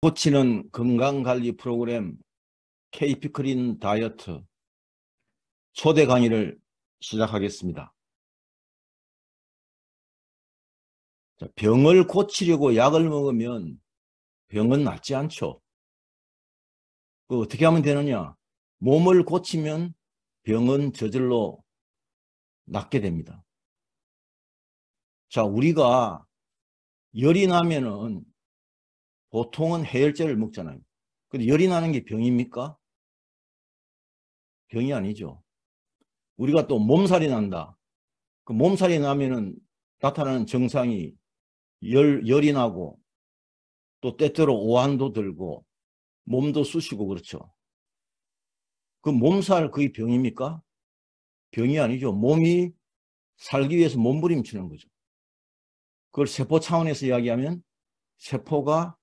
고치는 건강관리 프로그램 KP크린 다이어트 초대 강의를 시작하겠습니다. 병을 고치려고 약을 먹으면 병은 낫지 않죠. 어떻게 하면 되느냐? 몸을 고치면 병은 저절로 낫게 됩니다. 자, 우리가 열이 나면은 보통은 해열제를 먹잖아요. 근데 열이 나는 게 병입니까? 병이 아니죠. 우리가 또 몸살이 난다. 그 몸살이 나면은 나타나는 증상이 열이 나고 또 때때로 오한도 들고 몸도 쑤시고 그렇죠. 그 몸살 그게 병입니까? 병이 아니죠. 몸이 살기 위해서 몸부림치는 거죠. 그걸 세포 차원에서 이야기하면 세포가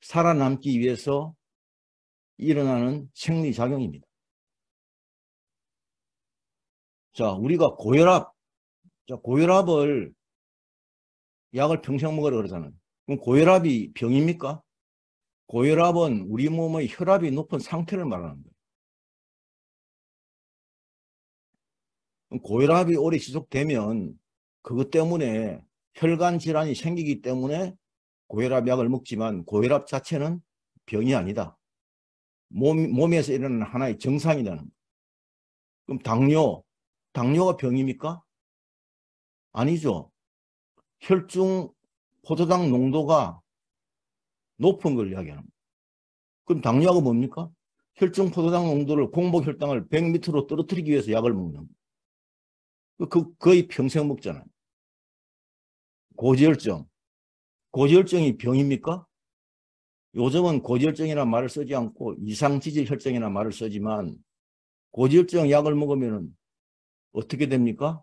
살아남기 위해서 일어나는 생리작용입니다. 자, 우리가 고혈압을 약을 평생 먹으라 그러잖아요. 그럼 고혈압이 병입니까? 고혈압은 우리 몸의 혈압이 높은 상태를 말하는 거예요. 고혈압이 오래 지속되면 그것 때문에 혈관 질환이 생기기 때문에 고혈압 약을 먹지만 고혈압 자체는 병이 아니다. 몸에서 일어나는 하나의 증상이라는 거예요. 그럼 당뇨가 병입니까? 아니죠. 혈중 포도당 농도가 높은 걸 이야기하는 거예요. 그럼 당뇨가 뭡니까? 혈중 포도당 농도를 공복 혈당을 100 밑으로 떨어뜨리기 위해서 약을 먹는 거예요. 거의 평생 먹잖아요. 고지혈증이 병입니까? 요즘은 고지혈증이라는 말을 쓰지 않고 이상지질혈증이라는 말을 쓰지만 고지혈증 약을 먹으면 어떻게 됩니까?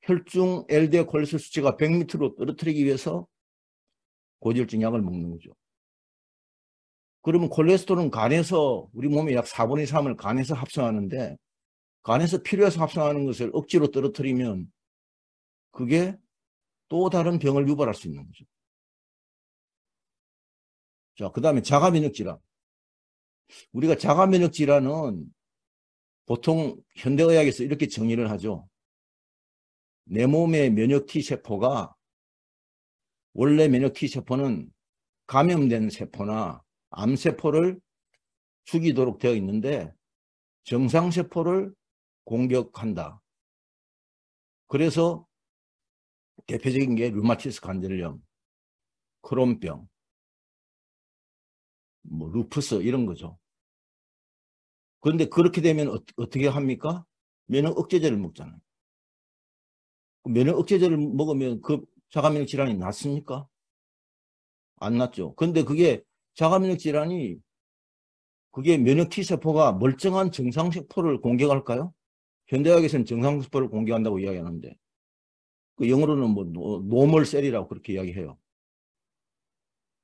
혈중 LDL 콜레스테롤 수치가 100 밑으로 떨어뜨리기 위해서 고지혈증 약을 먹는 거죠. 그러면 콜레스테롤은 간에서 우리 몸의 약 4분의 3을 간에서 합성하는데 간에서 필요해서 합성하는 것을 억지로 떨어뜨리면 그게 또 다른 병을 유발할 수 있는 거죠. 자, 그 다음에 자가면역질환. 우리가 자가면역질환은 보통 현대의학에서 이렇게 정의를 하죠. 내 몸의 면역 T세포가 원래 면역 T세포는 감염된 세포나 암세포를 죽이도록 되어 있는데 정상세포를 공격한다. 그래서 대표적인 게 류마티스 관절염, 크론병, 루푸스 이런 거죠. 그런데 그렇게 되면 어떻게 합니까? 면역 억제제를 먹잖아요. 면역 억제제를 먹으면 그 자가면역 질환이 낫습니까? 안 낫죠. 근데 그게 자가면역 질환이 그게 면역 T세포가 멀쩡한 정상세포를 공격할까요? 현대학에서는 정상세포를 공격한다고 이야기하는데 그 영어로는 노멀 셀이라고 그렇게 이야기해요.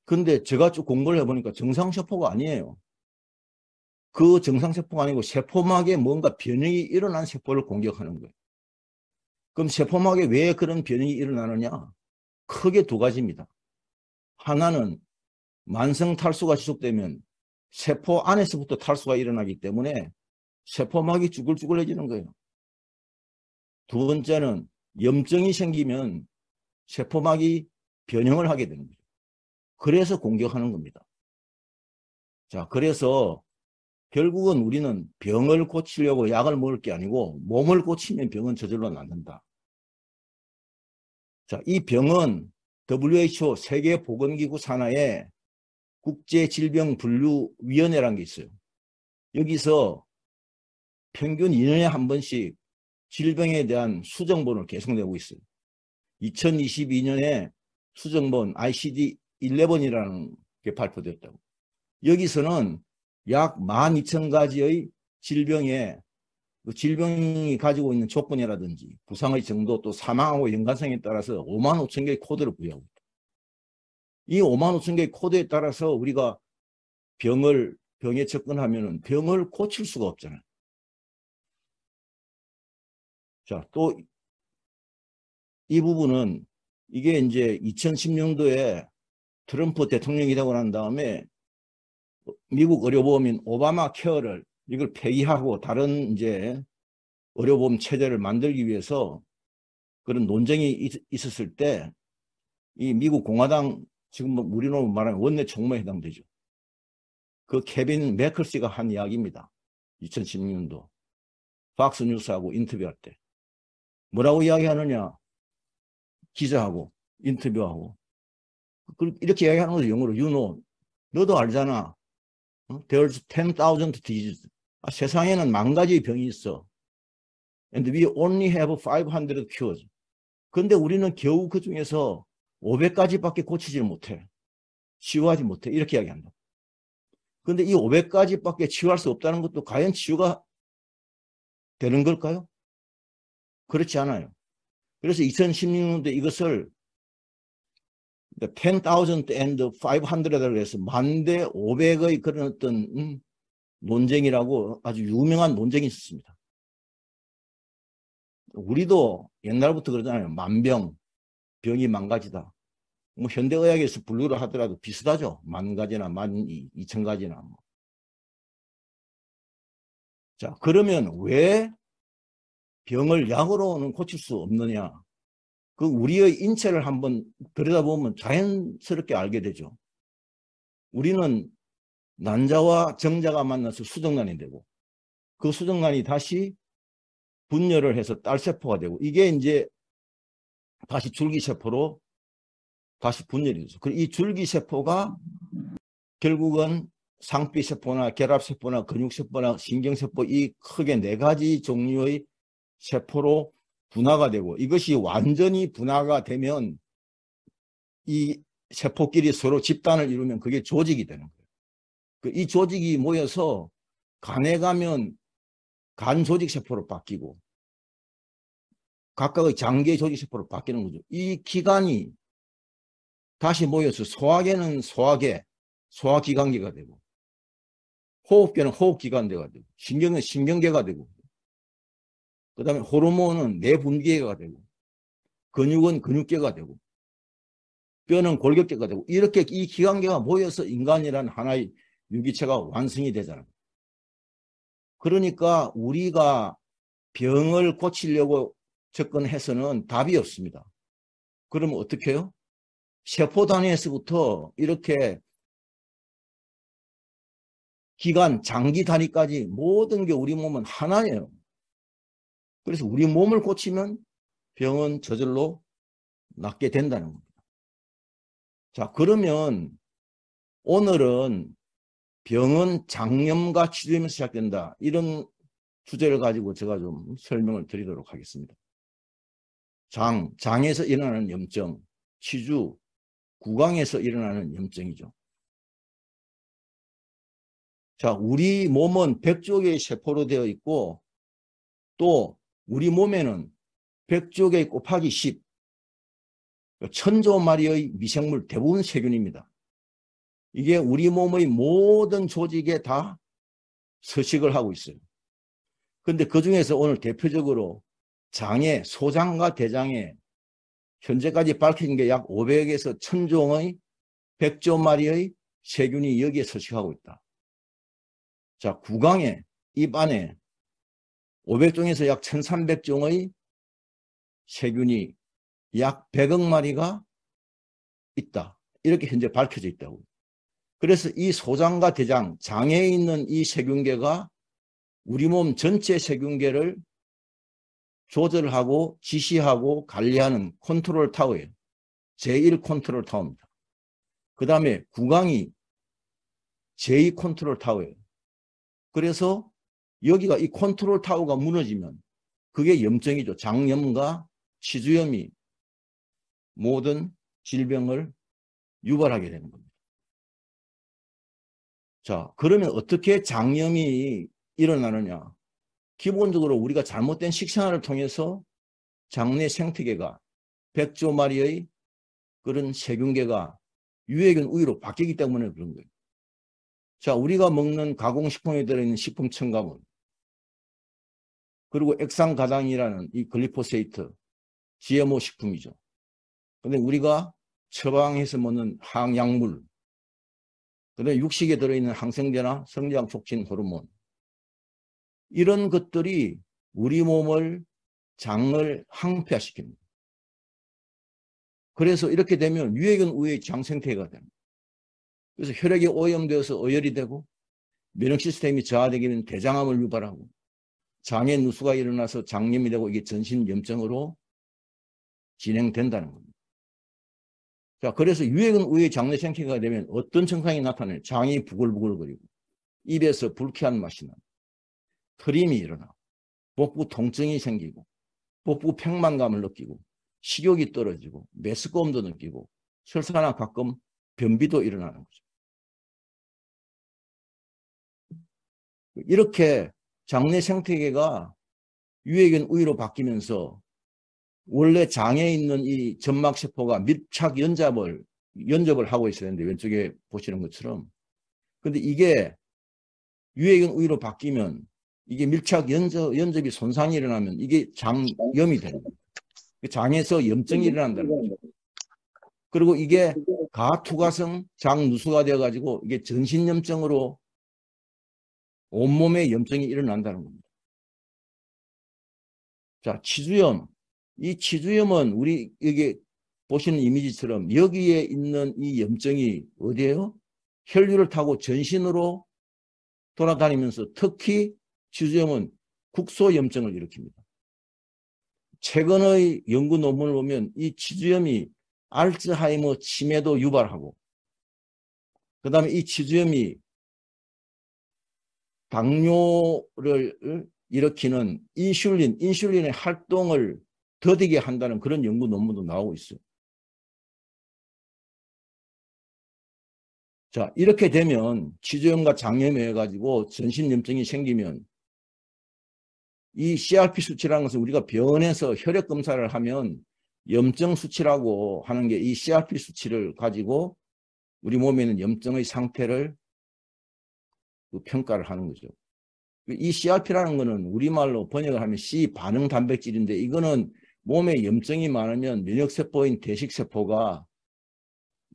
근데 제가 쭉 공부를 해보니까 정상세포가 아니에요. 그 정상세포가 아니고 세포막에 뭔가 변형이 일어난 세포를 공격하는 거예요. 그럼 세포막에 왜 그런 변형이 일어나느냐? 크게 두 가지입니다. 하나는 만성 탈수가 지속되면 세포 안에서부터 탈수가 일어나기 때문에 세포막이 쭈글쭈글해지는 거예요. 두 번째는 염증이 생기면 세포막이 변형을 하게 되는 거죠. 그래서 공격하는 겁니다. 자, 그래서 결국은 우리는 병을 고치려고 약을 먹을 게 아니고 몸을 고치면 병은 저절로 낫는다. 자, 이 병은 WHO 세계보건기구 산하에 국제질병분류위원회라는 게 있어요. 여기서 평균 2년에 한 번씩 질병에 대한 수정본을 계속 내고 있어요. 2022년에 수정본 ICD-11이라는 게 발표됐다고. 여기서는 약 12,000가지의 질병에 그 질병이 가지고 있는 조건이라든지 부상의 정도 또 사망하고 연관성에 따라서 55,000개의 코드를 부여하고 있다. 이 55,000개의 코드에 따라서 우리가 병에 접근하면 병을 고칠 수가 없잖아요. 자, 또 이 부분은 이게 이제 2010년도에 트럼프 대통령이 되고 난 다음에 미국 의료보험인 오바마 케어를 이걸 폐기하고 다른 이제 의료보험 체제를 만들기 위해서 그런 논쟁이 있었을 때 이 미국 공화당 지금 뭐 우리로 말하면 원내 총무에 해당되죠. 그 케빈 매클시가 한 이야기입니다. 2016년도 팍스 뉴스하고 인터뷰할 때 뭐라고 이야기하느냐, 기자하고 인터뷰하고 이렇게 이야기하는 거죠. 영어로. You know, 너도 알잖아. There's 10,000 diseases. 세상에는 10,000가지 병이 있어. And we only have 500 cures. 근데 우리는 겨우 그 중에서 500가지밖에 고치지 못해. 치유하지 못해. 이렇게 이야기한다. 근데 이 500가지밖에 치유할 수 없다는 것도 과연 치유가 되는 걸까요? 그렇지 않아요. 그래서 2016년도에 이것을 10,000 and 500이라고 해서 10,000대 500의 그런 어떤 논쟁이라고 아주 유명한 논쟁이 있었습니다. 우리도 옛날부터 그러잖아요. 만병, 병이 10,000가지다. 뭐 현대의학에서 분류를 하더라도 비슷하죠. 10,000가지나 12,000가지나. 뭐. 자, 그러면 왜 병을 약으로는 고칠 수 없느냐? 그 우리의 인체를 한번 들여다보면 자연스럽게 알게 되죠. 우리는 난자와 정자가 만나서 수정란이 되고 그 수정란이 다시 분열을 해서 딸세포가 되고 이게 이제 다시 줄기세포로 다시 분열이 되죠. 이 줄기세포가 결국은 상피세포나 결합세포나 근육세포나 신경세포 이 크게 4가지 종류의 세포로 분화가 되고 이것이 완전히 분화가 되면 이 세포끼리 서로 집단을 이루면 그게 조직이 되는 거예요. 이 조직이 모여서 간에 가면 간 조직세포로 바뀌고 각각의 장기 조직세포로 바뀌는 거죠. 이 기관이 다시 모여서 소화계는 소화계, 소화기관계가 되고 호흡계는 호흡기관계가 되고 신경은 신경계가 되고 그 다음에 호르몬은 내분비계가 되고 근육은 근육계가 되고 뼈는 골격계가 되고 이렇게 이 기관계가 모여서 인간이라는 하나의 유기체가 완성이 되잖아요. 그러니까 우리가 병을 고치려고 접근해서는 답이 없습니다. 그러면 어떻게 해요? 세포 단위에서부터 이렇게 기관, 장기 단위까지 모든 게 우리 몸은 하나예요. 그래서 우리 몸을 고치면 병은 저절로 낫게 된다는 겁니다. 자, 그러면 오늘은 병은 장염과 치료에서 시작된다. 이런 주제를 가지고 제가 좀 설명을 드리도록 하겠습니다. 장에서 일어나는 염증, 치주, 구강에서 일어나는 염증이죠. 자, 우리 몸은 100조 개의 세포로 되어 있고 또 우리 몸에는 100조 개 곱하기 10, 1000조 마리의 미생물 대부분 세균입니다. 이게 우리 몸의 모든 조직에 다 서식을 하고 있어요. 그런데 그 중에서 오늘 대표적으로 장에, 소장과 대장에 현재까지 밝혀진 게 약 500에서 1000종의 100조 마리의 세균이 여기에 서식하고 있다. 자, 구강에, 입 안에 500종에서 약 1300종의 세균이 약 100억 마리가 있다. 이렇게 현재 밝혀져 있다고. 그래서 이 소장과 대장, 장에 있는 이 세균계가 우리 몸 전체 세균계를 조절하고 지시하고 관리하는 컨트롤 타워예요. 제1 컨트롤 타워입니다. 그 다음에 구강이 제2 컨트롤 타워예요. 그래서 여기가 이 컨트롤 타워가 무너지면 그게 염증이죠. 장염과 치주염이 모든 질병을 유발하게 되는 겁니다. 자, 그러면 어떻게 장염이 일어나느냐? 기본적으로 우리가 잘못된 식생활을 통해서 장내 생태계가 100조 마리의 그런 세균계가 유해균 우위로 바뀌기 때문에 그런 거예요. 자, 우리가 먹는 가공식품에 들어있는 식품 첨가물 그리고 액상가당이라는 이 글리포세이트 GMO 식품이죠. 근데 우리가 처방해서 먹는 항약물, 그다음에 육식에 들어있는 항생제나 성장 촉진 호르몬, 이런 것들이 우리 몸을 장을 항폐화시킵니다. 그래서 이렇게 되면 유해균 우의 장 생태계가 됩니다. 그래서 혈액이 오염되어서 어혈이 되고 면역 시스템이 저하되게 되면 대장암을 유발하고 장에 누수가 일어나서 장염이 되고 이게 전신염증으로 진행된다는 겁니다. 자, 그래서 유해균 우의 장내 생태계가 되면 어떤 증상이 나타나요? 장이 부글부글거리고 입에서 불쾌한 맛이 나고 트림이 일어나고 복부 통증이 생기고 복부 팽만감을 느끼고 식욕이 떨어지고 메스꺼움도 느끼고 설사나 가끔 변비도 일어나는 거죠. 이렇게 장내 생태계가 유해균 우위로 바뀌면서 원래 장에 있는 이 점막세포가 밀착 연접을 하고 있어야 되는데 왼쪽에 보시는 것처럼, 근데 이게 유해균 우위로 바뀌면 이게 밀착 연접이 손상이 일어나면 이게 장염이 됩니다. 장에서 염증이 일어난다는 거죠. 그리고 이게 가투가성 장누수가 되어가지고 이게 전신염증으로 온몸에 염증이 일어난다는 겁니다. 자, 치주염. 이 치주염은 우리 여기 보시는 이미지처럼 여기에 있는 이 염증이 어디예요? 혈류를 타고 전신으로 돌아다니면서 특히 치주염은 국소염증을 일으킵니다. 최근의 연구 논문을 보면 이 치주염이 알츠하이머 치매도 유발하고, 그 다음에 이 치주염이 당뇨를 일으키는 인슐린의 활동을 더디게 한다는 그런 연구 논문도 나오고 있어요. 자, 이렇게 되면 치주염과 장염이 해가지고 전신염증이 생기면 이 CRP 수치라는 것은 우리가 병원에서 혈액 검사를 하면 염증 수치라고 하는 게 이 CRP 수치를 가지고 우리 몸에 있는 염증의 상태를 평가를 하는 거죠. 이 CRP라는 거는 우리말로 번역을 하면 C 반응 단백질인데, 이거는 몸에 염증이 많으면 면역세포인 대식세포가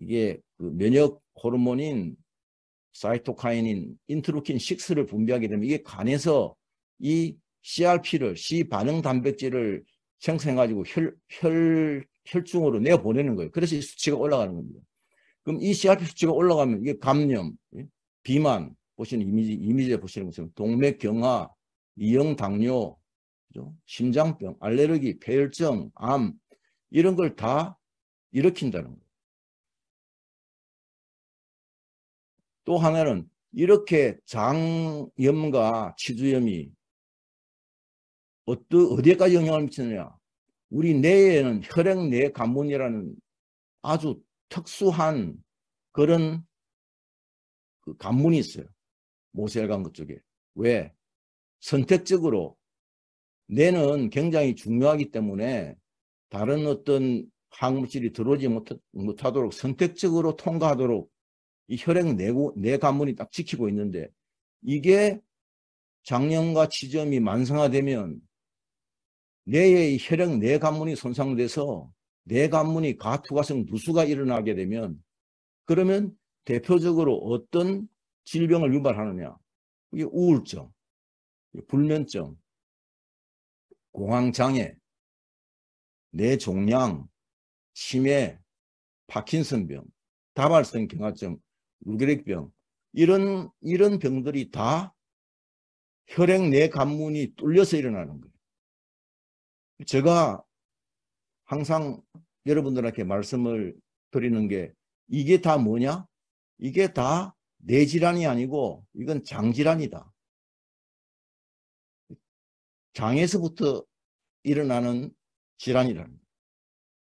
이게 그 면역 호르몬인 사이토카인인 인터루킨 6를 분비하게 되면 이게 간에서 이 CRP를, C 반응 단백질을 생성해가지고 혈중으로 내보내는 거예요. 그래서 이 수치가 올라가는 겁니다. 그럼 이 CRP 수치가 올라가면 이게 감염, 비만, 보시는 이미지에 보시는 것처럼 동맥경화, 이형당뇨, 심장병, 알레르기, 폐혈증, 암, 이런 걸 다 일으킨다는 거예요. 또 하나는 이렇게 장염과 치주염이 어디에까지 영향을 미치느냐. 우리 뇌에는 혈액내 관문이라는 아주 특수한 그런 그 관문이 있어요. 모세혈관 그쪽에. 왜? 선택적으로 뇌는 굉장히 중요하기 때문에 다른 어떤 항물질이 들어오지 못하도록 선택적으로 통과하도록 이 혈액 내 관문이 딱 지키고 있는데, 이게 장염과 치주염이 만성화되면 뇌의 혈액 내 관문이 손상돼서 내 관문이 가투가성 누수가 일어나게 되면, 그러면 대표적으로 어떤 질병을 유발하느냐. 이게 우울증, 불면증, 공황장애, 뇌종양, 치매, 파킨슨병, 다발성 경화증, 루게릭병, 이런 병들이 다 혈액 내 관문이 뚫려서 일어나는 거예요. 제가 항상 여러분들한테 말씀을 드리는 게, 이게 다 뭐냐? 이게 다 뇌질환이 아니고 이건 장질환이다. 장에서부터 일어나는 질환이라는 거예요.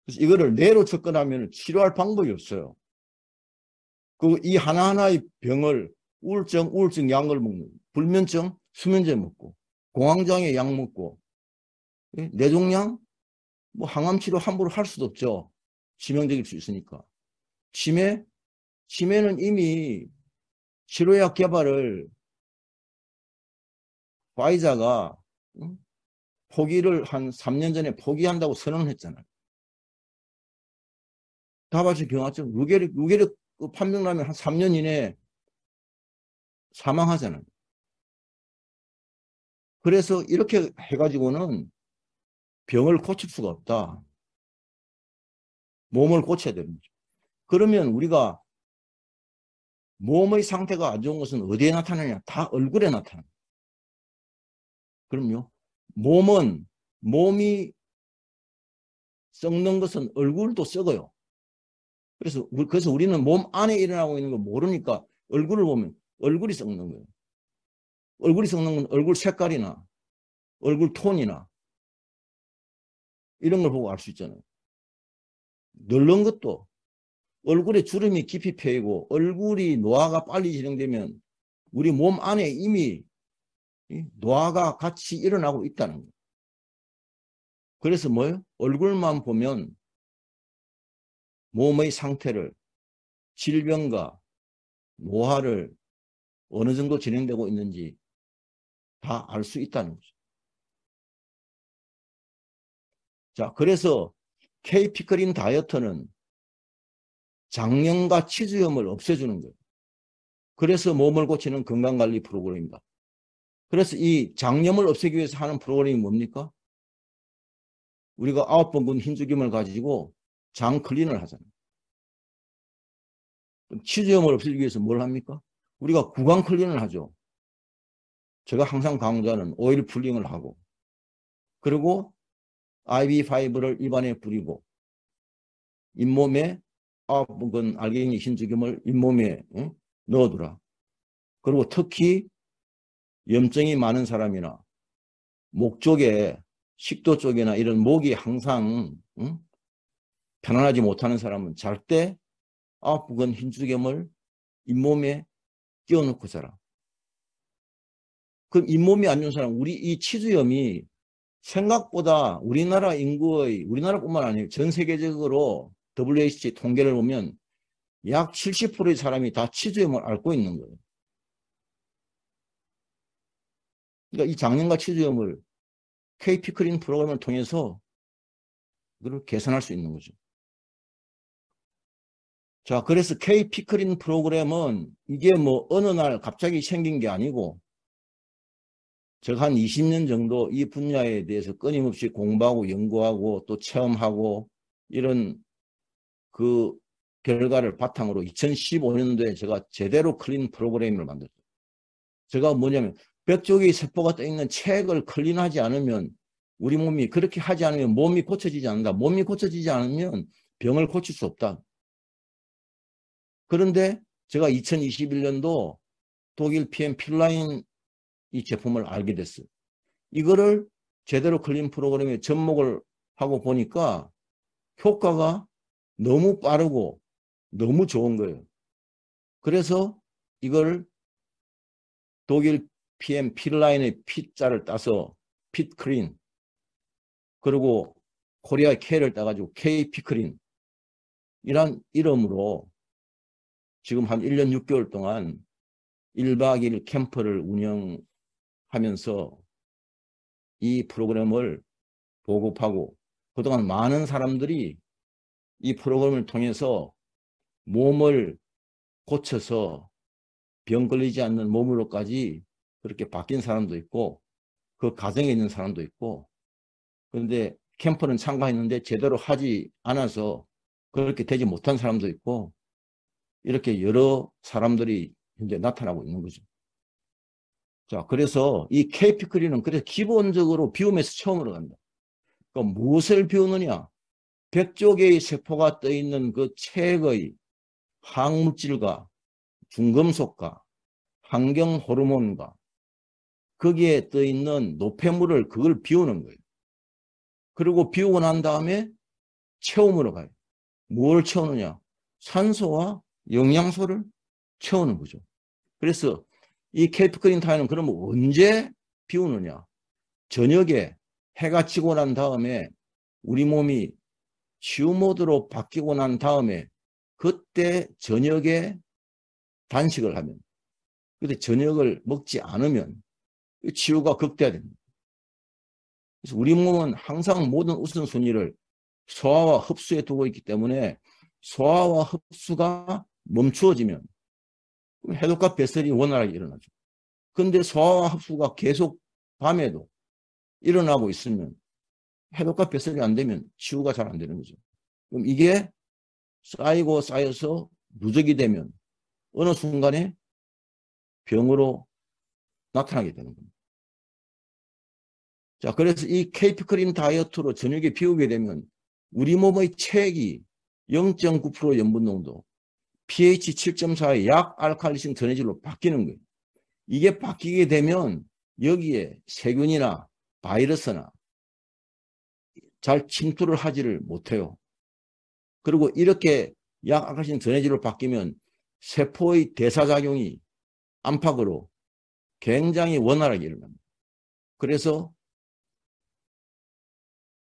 그래서 이거를 뇌로 접근하면 치료할 방법이 없어요. 이 하나하나의 병을 우울증 약을 먹는, 불면증 수면제 먹고, 공황장애 약 먹고, 뇌종양 뭐 항암치료 함부로 할 수도 없죠. 치명적일 수 있으니까. 치매는 이미 치료약 개발을 파이자가 포기를 한 3년 전에 포기한다고 선언을 했잖아요. 다발성 경화증, 루게릭 판명 나면 한 3년 이내에 사망하잖아요. 그래서 이렇게 해가지고는 병을 고칠 수가 없다. 몸을 고쳐야 되는 거죠. 그러면 우리가 몸의 상태가 안 좋은 것은 어디에 나타나냐? 다 얼굴에 나타납니다. 그럼요. 몸이 썩는 것은 얼굴도 썩어요. 그래서 우리는 몸 안에 일어나고 있는 걸 모르니까 얼굴을 보면 얼굴이 썩는 거예요. 얼굴이 썩는 건 얼굴 색깔이나 얼굴 톤이나 이런 걸 보고 알 수 있잖아요. 늙는 것도 얼굴에 주름이 깊이 패이고 얼굴이 노화가 빨리 진행되면 우리 몸 안에 이미 노화가 같이 일어나고 있다는 거예요. 그래서 뭐예요? 얼굴만 보면 몸의 상태를, 질병과 노화를 어느 정도 진행되고 있는지 다 알 수 있다는 거죠. 자, 그래서 K-피크린 다이어트는 장염과 치주염을 없애주는 거예요. 그래서 몸을 고치는 건강관리 프로그램입니다. 그래서 이 장염을 없애기 위해서 하는 프로그램이 뭡니까? 우리가 9번군 흰죽임을 가지고 장 클린을 하잖아요. 치주염을 없애기 위해서 뭘 합니까? 우리가 구강 클린을 하죠. 제가 항상 강조하는 오일 풀링을 하고, 그리고 IV5를 입안에 뿌리고, 잇몸에 9번군 알갱이 흰죽임을 잇몸에 넣어두라. 그리고 특히 염증이 많은 사람이나 목 쪽에 식도 쪽이나 이런 목이 항상 편안하지 못하는 사람은 잘 때 9번 흰죽염을 잇몸에 끼워놓고 자라. 그럼 잇몸이 안 좋은 사람, 우리 이 치주염이 생각보다 우리나라뿐만 아니고 전 세계적으로 WHO 통계를 보면 약 70%의 사람이 다 치주염을 앓고 있는 거예요. 그러니까 이 장염과 치주염을 K-피크린 프로그램을 통해서 이걸 개선할 수 있는 거죠. 자, 그래서 K-피크린 프로그램은 이게 뭐 어느 날 갑자기 생긴 게 아니고 제가 한 20년 정도 이 분야에 대해서 끊임없이 공부하고 연구하고 또 체험하고 이런 그 결과를 바탕으로 2015년도에 제가 제대로 클린 프로그램을 만들었어요. 제가 뭐냐면 100조개의 세포가 떠 있는 책을 클린하지 않으면 우리 몸이 그렇게 하지 않으면 몸이 고쳐지지 않는다. 몸이 고쳐지지 않으면 병을 고칠 수 없다. 그런데 제가 2021년도 독일 PM 필라인 이 제품을 알게 됐어요. 이거를 제대로 클린 프로그램에 접목을 하고 보니까 효과가 너무 빠르고 너무 좋은 거예요. 그래서 이걸 독일 PM 필라인의 P자를 따서 핏크린, 그리고 코리아 K를 따가지고 K-피크린 이란 이름으로 지금 한 1년 6개월 동안 1박 2일 캠프를 운영하면서 이 프로그램을 보급하고 그동안 많은 사람들이 이 프로그램을 통해서 몸을 고쳐서 병 걸리지 않는 몸으로까지 그렇게 바뀐 사람도 있고 그 가정에 있는 사람도 있고, 그런데 캠프는 참가했는데 제대로 하지 않아서 그렇게 되지 못한 사람도 있고, 이렇게 여러 사람들이 현재 나타나고 있는 거죠. 자, 그래서 이 K-피크린은 그래서 기본적으로 비움에서 처음으로 간다. 그러니까 무엇을 비우느냐? 100조개의 세포가 떠 있는 그 체액의 항물질과 중금속과 환경 호르몬과 거기에 떠 있는 노폐물을 그걸 비우는 거예요. 그리고 비우고 난 다음에 채움으로 가요. 뭘 채우느냐? 산소와 영양소를 채우는 거죠. 그래서 이 K-피크린 타임은 그러면 언제 비우느냐? 저녁에 해가 지고 난 다음에 우리 몸이 치유 모드로 바뀌고 난 다음에 그때 저녁에 단식을 하면, 그때 저녁을 먹지 않으면 치유가 극대화됩니다. 그래서 우리 몸은 항상 모든 우선순위를 소화와 흡수에 두고 있기 때문에 소화와 흡수가 멈추어지면 해독과 배설이 원활하게 일어나죠. 근데 소화와 흡수가 계속 밤에도 일어나고 있으면 해독과 배설이 안 되면 치유가 잘 안 되는 거죠. 그럼 이게 쌓이고 쌓여서 누적이 되면 어느 순간에 병으로 나타나게 되는 겁니다. 자, 그래서 이 케이피크린 다이어트로 저녁에 비우게 되면 우리 몸의 체액이 0.9% 염분 농도, pH 7.4의 약알칼리성 전해질로 바뀌는 거예요. 이게 바뀌게 되면 여기에 세균이나 바이러스나 잘 침투를 하지를 못해요. 그리고 이렇게 약알칼리성 전해질로 바뀌면 세포의 대사작용이 안팎으로 굉장히 원활하게 일어납니다. 그래서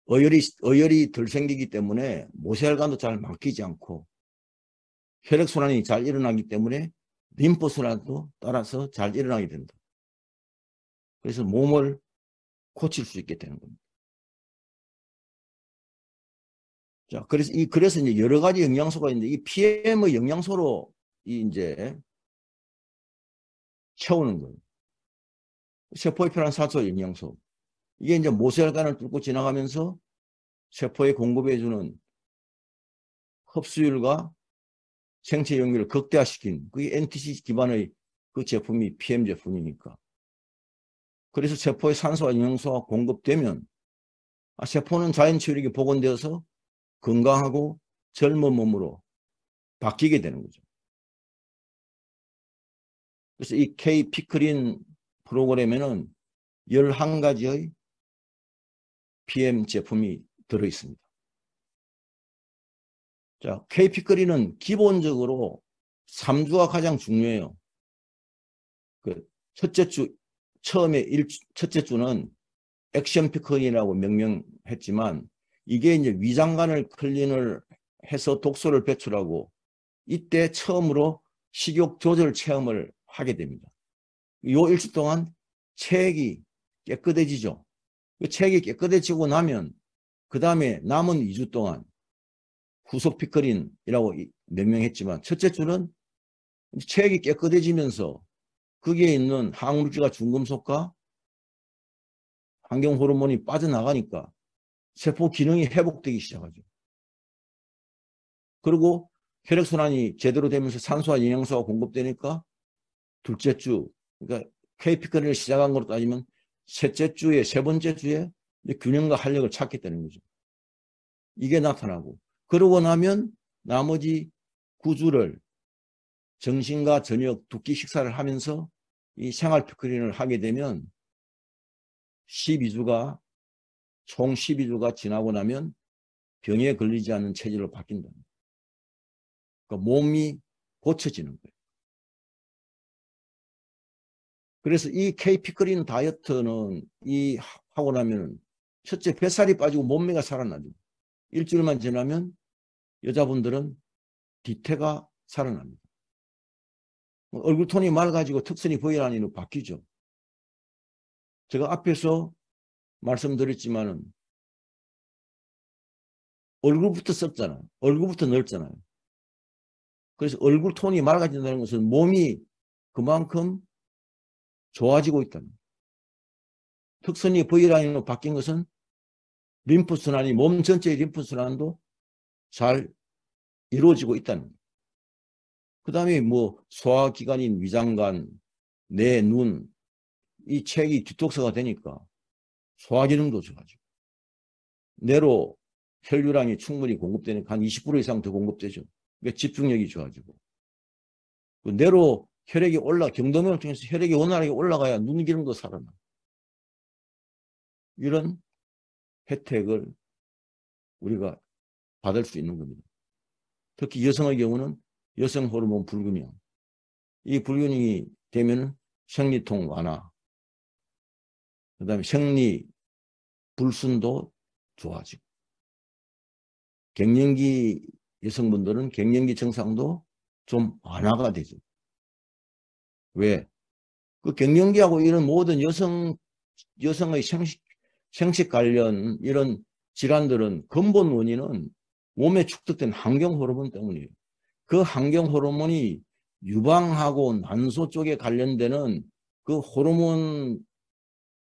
어혈이 덜 생기기 때문에 모세혈관도 잘 막히지 않고 혈액순환이 잘 일어나기 때문에 림프순환도 따라서 잘 일어나게 된다. 그래서 몸을 고칠 수 있게 되는 겁니다. 자, 그래서 이제 여러 가지 영양소가 있는데 이 PM의 영양소로 이제 채우는 거예요. 세포에 필요한 산소 영양소. 이게 이제 모세혈관을 뚫고 지나가면서 세포에 공급해주는 흡수율과 생체 용기를 극대화시킨 그게 NTC 기반의 그 제품이 PM 제품이니까. 그래서 세포에 산소와 영양소가 공급되면 세포는 자연 치유력이 복원되어서 건강하고 젊은 몸으로 바뀌게 되는 거죠. 그래서 이 K-피크린 프로그램에는 11가지의 PM 제품이 들어있습니다. 자, K-피크린은 기본적으로 3주가 가장 중요해요. 그 첫째 주, 첫째 주는 액션 피크린이라고 명명했지만 이게 이제 위장관을 클린을 해서 독소를 배출하고 이때 처음으로 식욕 조절 체험을 하게 됩니다. 요 일주 동안 체액이 깨끗해지죠. 그 체액이 깨끗해지고 나면 그 다음에 남은 2주 동안 후속 피크린이라고 명명했지만 첫째 주는 체액이 깨끗해지면서 거기에 있는 항물질과 중금속과 환경 호르몬이 빠져나가니까 세포 기능이 회복되기 시작하죠. 그리고 혈액순환이 제대로 되면서 산소와 영양소가 공급되니까 둘째 주, 그러니까 K피크린을 시작한 걸로 따지면 셋째 주에, 세 번째 주에 균형과 활력을 찾게 되는 거죠. 이게 나타나고 그러고 나면 나머지 9주를 정신과 저녁 두 끼 식사를 하면서 이 생활 피크린을 하게 되면 12주가 총 12주가 지나고 나면 병에 걸리지 않는 체질로 바뀐다. 그러니까 몸이 고쳐지는 거예요. 그래서 이 K피크린 다이어트는 하고 나면은 첫째 뱃살이 빠지고 몸매가 살아나죠. 일주일만 지나면 여자분들은 뒤태가 살아납니다. 얼굴 톤이 맑아지고 턱선이 보이라니로 바뀌죠. 제가 앞에서 말씀드렸지만은 얼굴부터 썩잖아요. 얼굴부터 넓잖아요. 그래서 얼굴 톤이 맑아진다는 것은 몸이 그만큼 좋아지고 있다는 거예요. 턱선이 V라인으로 바뀐 것은 림프순환이 몸 전체의 림프순환도 잘 이루어지고 있다는 거예요. 그 다음에 뭐 소화기관인 위장관, 뇌, 눈, 이 체액이 디톡스가 되니까 소화기능도 좋아지고 뇌로 혈류량이 충분히 공급되니까 한 20% 이상 더 공급되죠. 그러니까 집중력이 좋아지고 그 뇌로 혈액이 경동맥을 통해서 혈액이 원활하게 올라가야 눈 기능도 살아나. 이런 혜택을 우리가 받을 수 있는 겁니다. 특히 여성의 경우는 여성 호르몬 불균형. 이 불균형이 되면 생리통 완화, 그 다음에 생리 불순도 좋아지고 갱년기 여성분들은 갱년기 증상도 좀 완화가 되죠. 왜? 그 갱년기하고 이런 모든 여성의 생식 관련 이런 질환들은 근본 원인은 몸에 축적된 환경 호르몬 때문이에요. 그 환경 호르몬이 유방하고 난소 쪽에 관련되는 그 호르몬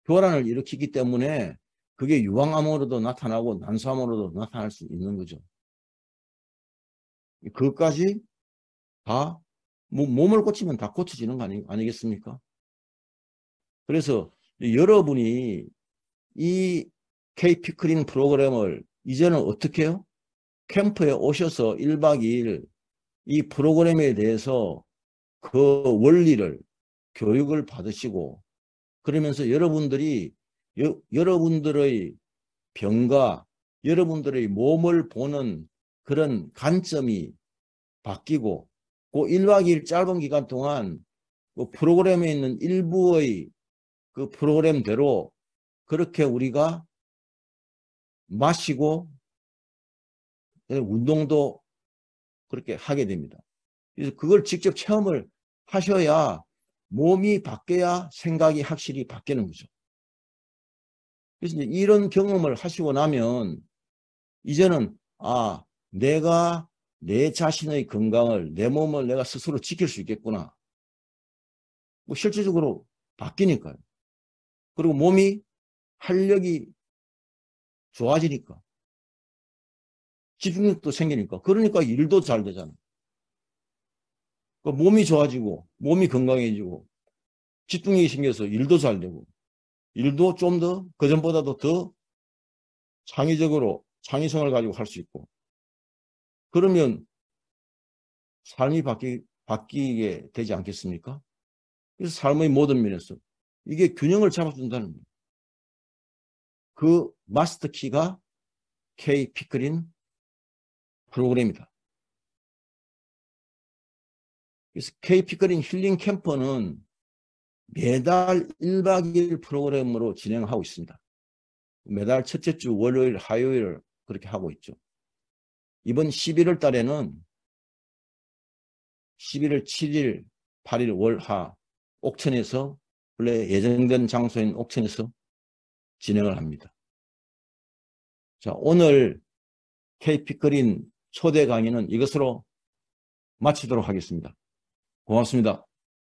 교란을 일으키기 때문에 그게 유방암으로도 나타나고 난소암으로도 나타날 수 있는 거죠. 그것까지 다 몸을 고치면 다 고쳐지는 거 아니겠습니까? 그래서 여러분이 이 K피크린 프로그램을 이제는 어떻게 해요? 캠프에 오셔서 1박 2일 이 프로그램에 대해서 그 원리를 교육을 받으시고 그러면서 여러분들이 여러분들의 병과 여러분들의 몸을 보는 그런 관점이 바뀌고 그 1박 2일 짧은 기간 동안 그 프로그램에 있는 일부의 그 프로그램대로 그렇게 우리가 마시고 운동도 그렇게 하게 됩니다. 그래서 그걸 직접 체험을 하셔야 몸이 바뀌어야 생각이 확실히 바뀌는 거죠. 그래서 이제 이런 경험을 하시고 나면 이제는 내가 내 자신의 건강을 내 몸을 내가 스스로 지킬 수 있겠구나. 뭐 실질적으로 바뀌니까요. 그리고 몸이 활력이 좋아지니까 집중력도 생기니까 그러니까 일도 잘 되잖아요. 그러니까 몸이 좋아지고 몸이 건강해지고 집중력이 생겨서 일도 잘 되고 일도 좀 더 그전보다도 더 창의적으로 창의성을 가지고 할 수 있고 그러면 삶이 바뀌게 되지 않겠습니까? 그래서 삶의 모든 면에서 이게 균형을 잡아준다는 거예요. 그 마스터 키가 K 피크린 프로그램이다. 그래서 K 피크린 힐링 캠프는 매달 1박 2일 프로그램으로 진행하고 있습니다. 매달 첫째 주 월요일, 화요일 그렇게 하고 있죠. 이번 11월 달에는 11월 7일, 8일 월화 옥천에서 원래 예정된 장소인 옥천에서 진행을 합니다. 자, 오늘 K피크린 초대 강의는 이것으로 마치도록 하겠습니다. 고맙습니다.